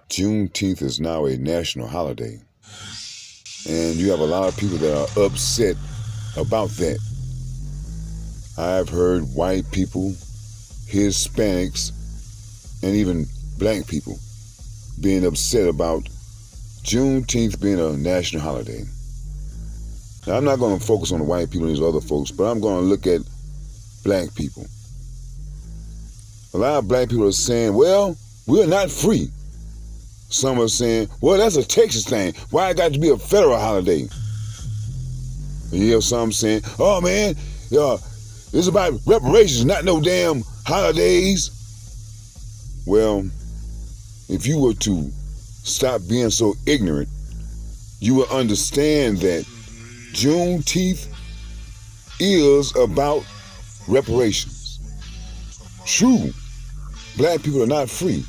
Juneteenth is now a national holiday, and you have a lot of people that are upset about that. I've heard white people, Hispanics, and even black people being upset about Juneteenth being a national holiday. Now, I'm not going to focus on the white people and these other folks, but I'm going to look at black people. A lot of black people are saying, well, we're not free. Some are saying, well, that's a Texas thing. Why it got to be a federal holiday? And you hear some saying, oh, man, it's about reparations, not no damn holidays. Well, if you were to stop being so ignorant, you will understand that Juneteenth is about reparations. True, black people are not free.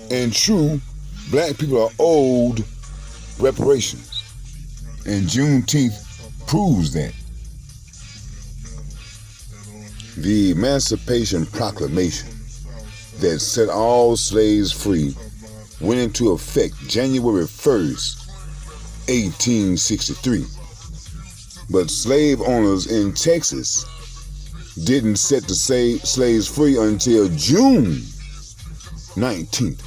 And true, black people are owed reparations. And Juneteenth proves that. The Emancipation Proclamation that set all slaves free went into effect January 1st, 1863. But slave owners in Texas didn't set the slaves free until June 19th,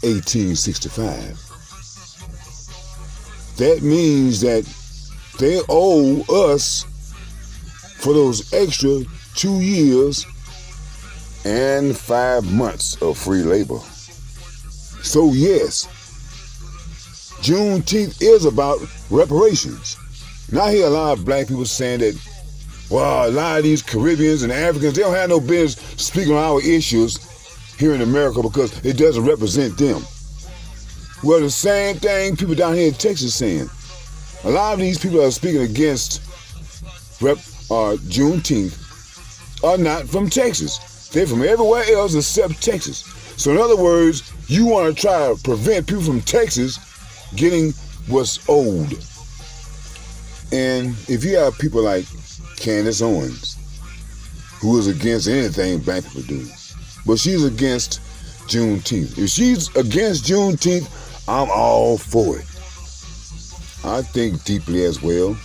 1865. That means that they owe us for those extra 2 years and 5 months of free labor. So yes, Juneteenth is about reparations. And I hear a lot of black people saying that, well, a lot of these Caribbeans and Africans, they don't have no business speaking on our issues here in America because it doesn't represent them. Well, the same thing people down here in Texas saying. A lot of these people that are speaking against Juneteenth are not from Texas. They're from everywhere else except Texas. So in other words, you want to try to prevent people from Texas getting what's owed. And if you have people like Candace Owens, who is against anything black people do, but she's against Juneteenth. If she's against Juneteenth, I'm all for it. I think deeply as well.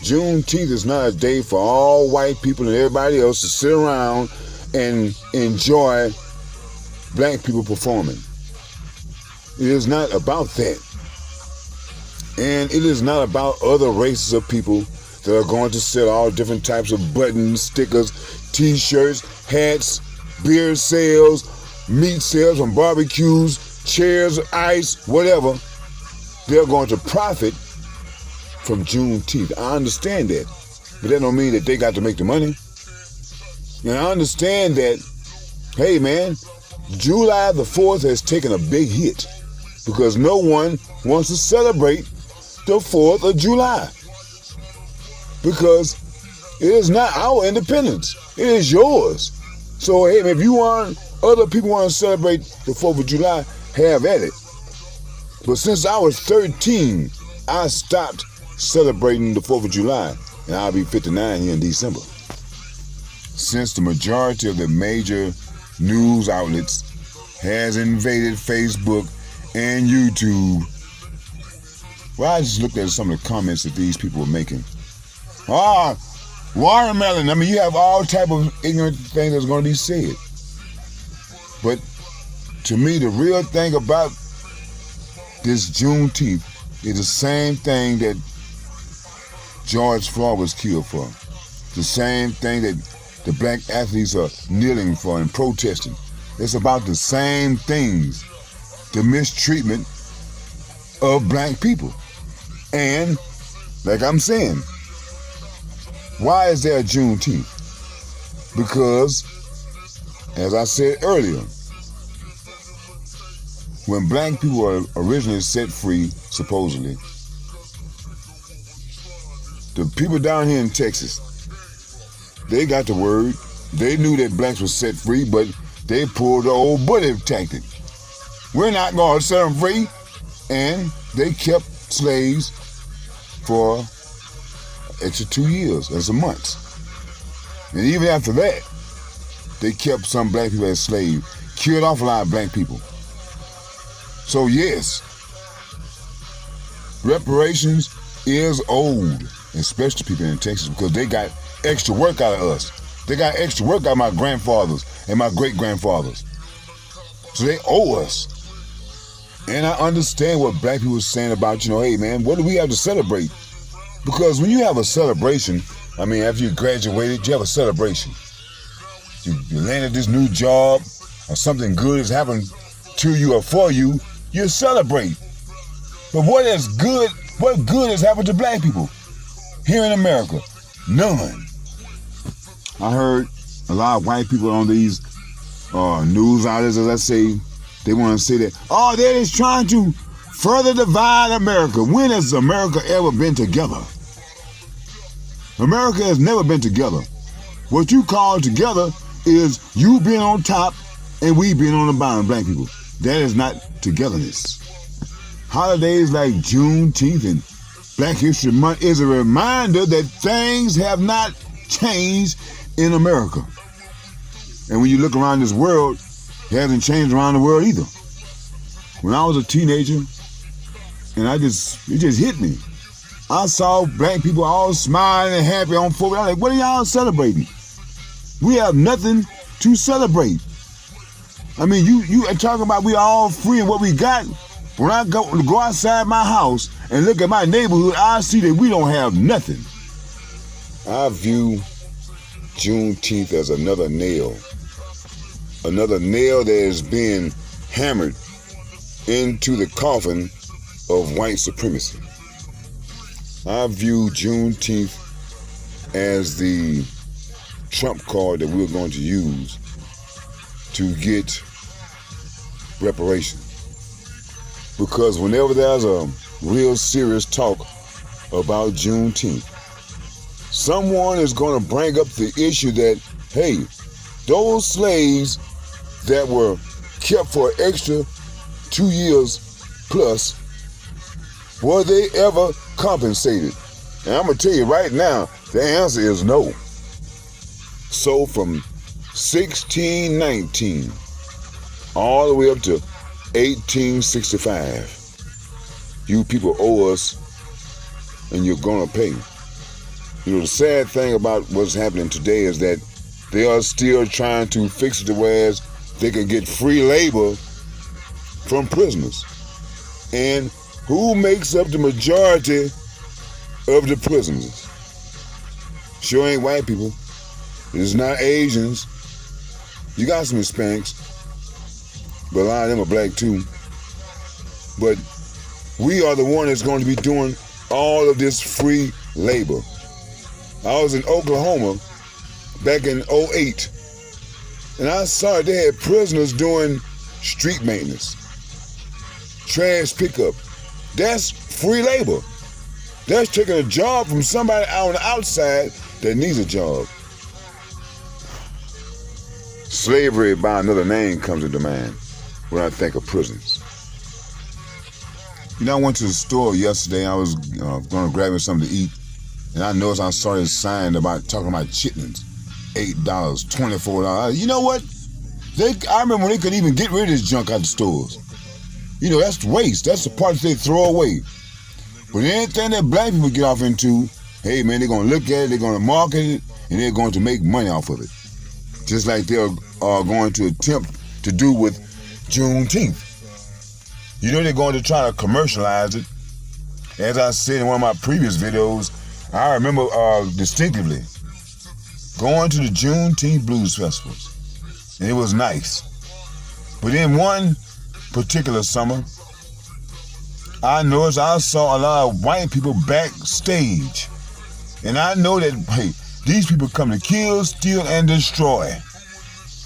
Juneteenth is not a day for all white people and everybody else to sit around and enjoy black people performing. It is not about that. And it is not about other races of people that are going to sell all different types of buttons, stickers, t-shirts, hats, beer sales, meat sales from barbecues, chairs, ice, whatever. They're going to profit from Juneteenth. I understand that. But that don't mean that they got to make the money. And I understand that, hey man, July the 4th has taken a big hit because no one wants to celebrate the 4th of July. Because it is not our independence. It is yours. So hey, if you want, other people want to celebrate the 4th of July, have at it. But since I was 13, I stopped celebrating the 4th of July, and I'll be 59 here in December. Since the majority of the major news outlets has invaded Facebook and YouTube, well, I just looked at some of the comments that these people were making. Watermelon. I mean, you have all type of ignorant things that's going to be said. But to me, the real thing about this Juneteenth is the same thing that George Floyd was killed for. The same thing that the black athletes are kneeling for and protesting. It's about the same things. The mistreatment of black people. And, like I'm saying, why is there a Juneteenth? Because, as I said earlier, when black people were originally set free, supposedly, the people down here in Texas, they got the word. They knew that blacks were set free, but they pulled the old bully tactic. We're not going to set them free. And they kept slaves for extra 2 years and some months. And even after that, they kept some black people as slaves, killed off a lot of black people. So yes, reparations is old, especially people in Texas, because they got extra work out of us. They got extra work out of my grandfathers and my great-grandfathers. So they owe us. And I understand what black people are saying about, hey man, what do we have to celebrate? Because when you have a celebration, after you graduated, you have a celebration. You landed this new job, or something good has happened to you or for you, you celebrate. But what good has happened to black people here in America? None. I heard a lot of white people on these news outlets, as I say, they want to say that, they're just trying to further divide America. When has America ever been together? America has never been together. What you call together is you being on top and we being on the bottom, black people. That is not togetherness. Holidays like Juneteenth and Black History Month is a reminder that things have not changed in America. And when you look around this world, it hasn't changed around the world either. When I was a teenager, and it just hit me. I saw black people all smiling and happy on 4th. I was like, what are y'all celebrating? We have nothing to celebrate. You are talking about we all free and what we got. When I go outside my house and look at my neighborhood, I see that we don't have nothing. I view Juneteenth as another nail that is being hammered into the coffin of white supremacy. I view Juneteenth as the trump card that we're going to use to get reparations. Because whenever there's a real serious talk about Juneteenth, someone is going to bring up the issue that, hey, those slaves that were kept for an extra 2 years plus, were they ever compensated? And I'm going to tell you right now, the answer is no. So from 1619 all the way up to 1865, you people owe us and you're going to pay. The sad thing about what's happening today is that they are still trying to fix it to where they can get free labor from prisoners. And who makes up the majority of the prisoners? Sure ain't white people. It's not Asians. You got some Hispanics, but a lot of them are black too. But we are the one that's going to be doing all of this free labor. I was in Oklahoma back in 2008, and I saw they had prisoners doing street maintenance, trash pickup. That's free labor. That's taking a job from somebody out on the outside that needs a job. Slavery by another name comes into mind when I think of prisons. I went to the store yesterday. I was going to grab me something to eat, and I noticed I saw this sign talking about chitlins, $8, $24. You know what? I remember when they couldn't even get rid of this junk out the stores. That's waste. That's the part that they throw away. But anything that black people get off into, hey man, they're going to look at it, they're going to market it, and they're going to make money off of it. Just like they're going to attempt to do with Juneteenth. They're going to try to commercialize it. As I said in one of my previous videos, I remember distinctively going to the Juneteenth Blues Festivals. And it was nice. But in one particular summer, I noticed I saw a lot of white people backstage. And I know that, hey, these people come to kill, steal, and destroy.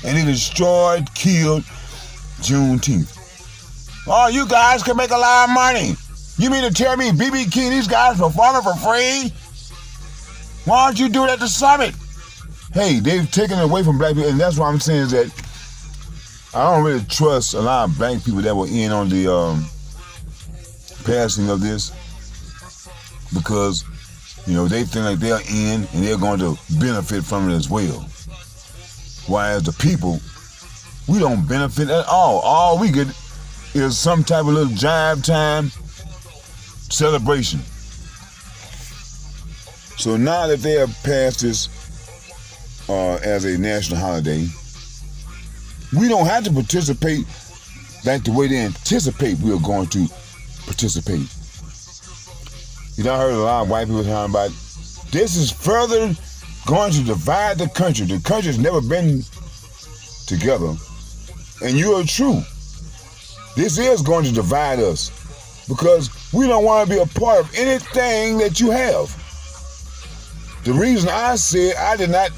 And they destroyed, killed Juneteenth. Oh, you guys can make a lot of money. You mean to tell me B.B. King, these guys performing for free? Why don't you do it at the summit? Hey, they've taken it away from black people, and that's what I'm saying is that I don't really trust a lot of black people that were in on the passing of this, because They think like they're in and they're going to benefit from it as well. Whereas the people, we don't benefit at all. All we get is some type of little jive time celebration. So now that they have passed this as a national holiday, we don't have to participate like the way they anticipate we are going to participate. I heard a lot of white people talking about this is further going to divide the country. The country's never been together. And you are true. This is going to divide us because we don't want to be a part of anything that you have. The reason I said I did not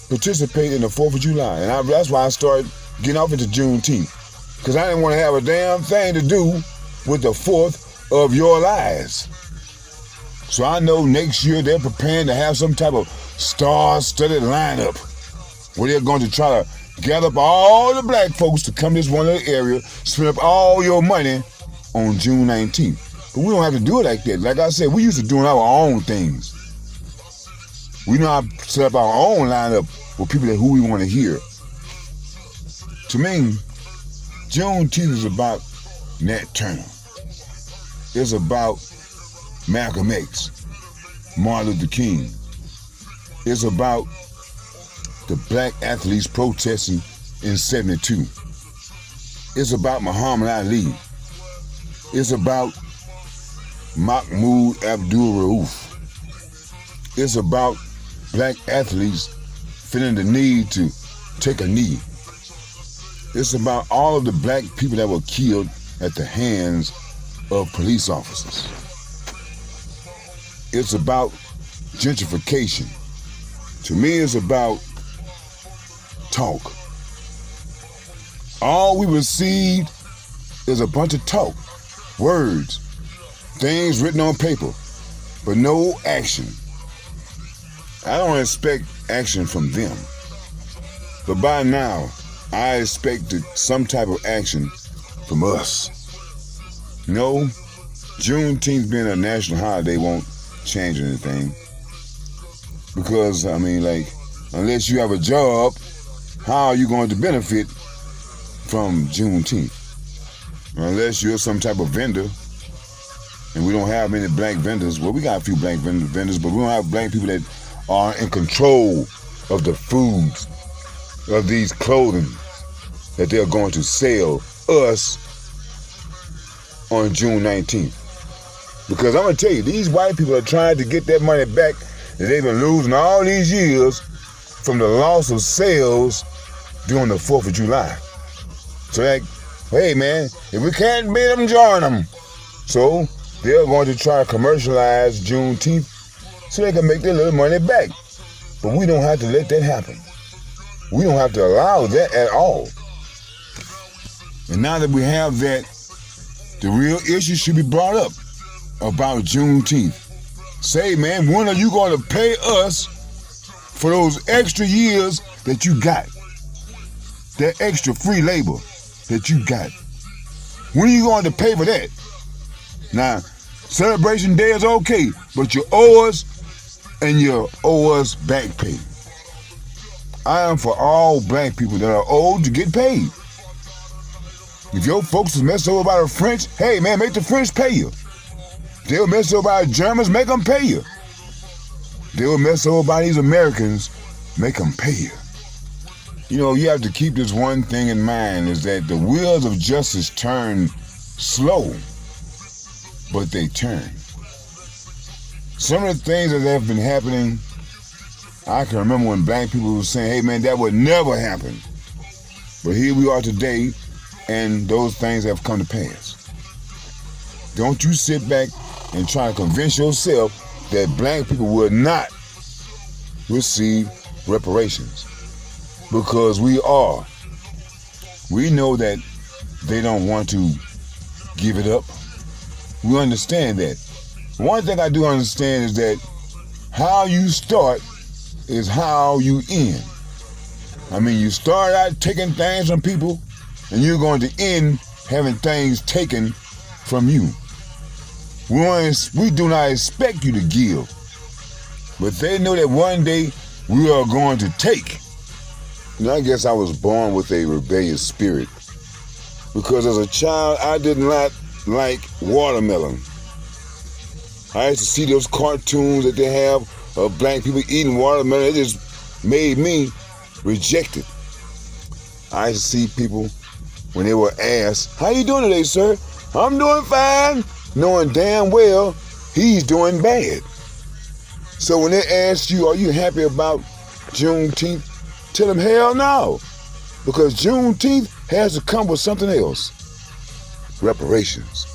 participate in the 4th of July, and that's why I started getting off into Juneteenth, because I didn't want to have a damn thing to do with the 4th of your lives. So I know next year they're preparing to have some type of star-studded lineup where they're going to try to gather up all the black folks to come to this one little area, spend up all your money on June 19th. But we don't have to do it like that. Like I said, we used to doing our own things. We know how to set up our own lineup with people who we want to hear. To me, Juneteenth is about Nat Turner. It's about Malcolm X, Martin Luther King. It's about the black athletes protesting in '72. It's about Muhammad Ali. It's about Mahmoud Abdul-Rauf. It's about black athletes feeling the need to take a knee. It's about all of the black people that were killed at the hands of police officers. It's about gentrification. To me, it's about talk. All we received is a bunch of talk, words, things written on paper, but no action. I don't expect action from them. But by now, I expect some type of action from us. Juneteenth being a national holiday won't change anything. Because, unless you have a job, how are you going to benefit from Juneteenth? Unless you're some type of vendor, and we don't have many black vendors. Well, we got a few black vendors, but we don't have black people that are in control of the foods, of these clothing that they're going to sell us on June 19th. Because I'm going to tell you, these white people are trying to get that money back that they've been losing all these years from the loss of sales during the 4th of July. So hey man, if we can't beat them, join them. So they're going to try to commercialize Juneteenth so they can make their little money back. But we don't have to let that happen. We don't have to allow that at all. And now that we have that, the real issue should be brought up about Juneteenth. Say, man, when are you going to pay us for those extra years that you got? That extra free labor that you got. When are you going to pay for that? Now, Celebration Day is okay, but you owe us, and you owe us back pay. I am for all black people that are owed to get paid. If your folks is messed over by the French, hey man, make the French pay you. They were messed over by the Germans, make them pay you. They were messed over by these Americans, make them pay you. You have to keep this one thing in mind, is that the wheels of justice turn slow, but they turn. Some of the things that have been happening, I can remember when black people were saying, hey man, that would never happen. But here we are today, and those things have come to pass. Don't you sit back and try to convince yourself that black people will not receive reparations. Because we are. We know that they don't want to give it up. We understand that. One thing I do understand is that how you start is how you end. You start out taking things from people, and you're going to end having things taken from you. We do not expect you to give. but they know that one day we are going to take. I guess I was born with a rebellious spirit because as a child I did not like watermelon. I used to see those cartoons that they have of black people eating watermelon. It just made me reject it. I used to see people when they were asked, "How you doing today, sir?" "I'm doing fine," knowing damn well he's doing bad. So when they ask you, "Are you happy about Juneteenth?" tell them, hell no. Because Juneteenth has to come with something else. Reparations.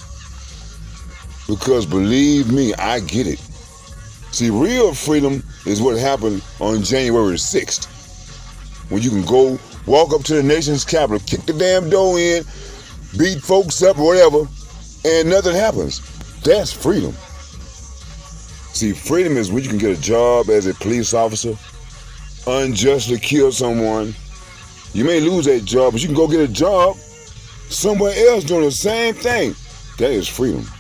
Because believe me, I get it. See, real freedom is what happened on January 6th. When you can go walk up to the nation's capital, kick the damn door in, beat folks up or whatever, and nothing happens. That's freedom. See, freedom is when you can get a job as a police officer, unjustly kill someone. You may lose that job, but you can go get a job somewhere else doing the same thing. That is freedom.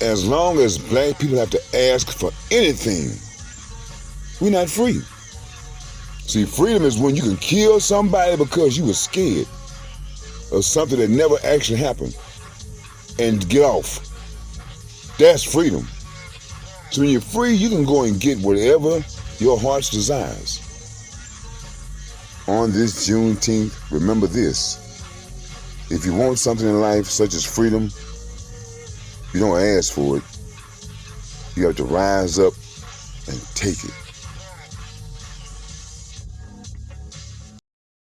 As long as black people have to ask for anything, we're not free. See, freedom is when you can kill somebody because you were scared of something that never actually happened and get off. That's freedom. So when you're free, you can go and get whatever your heart's desires. On this Juneteenth, remember this. If you want something in life such as freedom, you don't ask for it. You have to rise up and take it.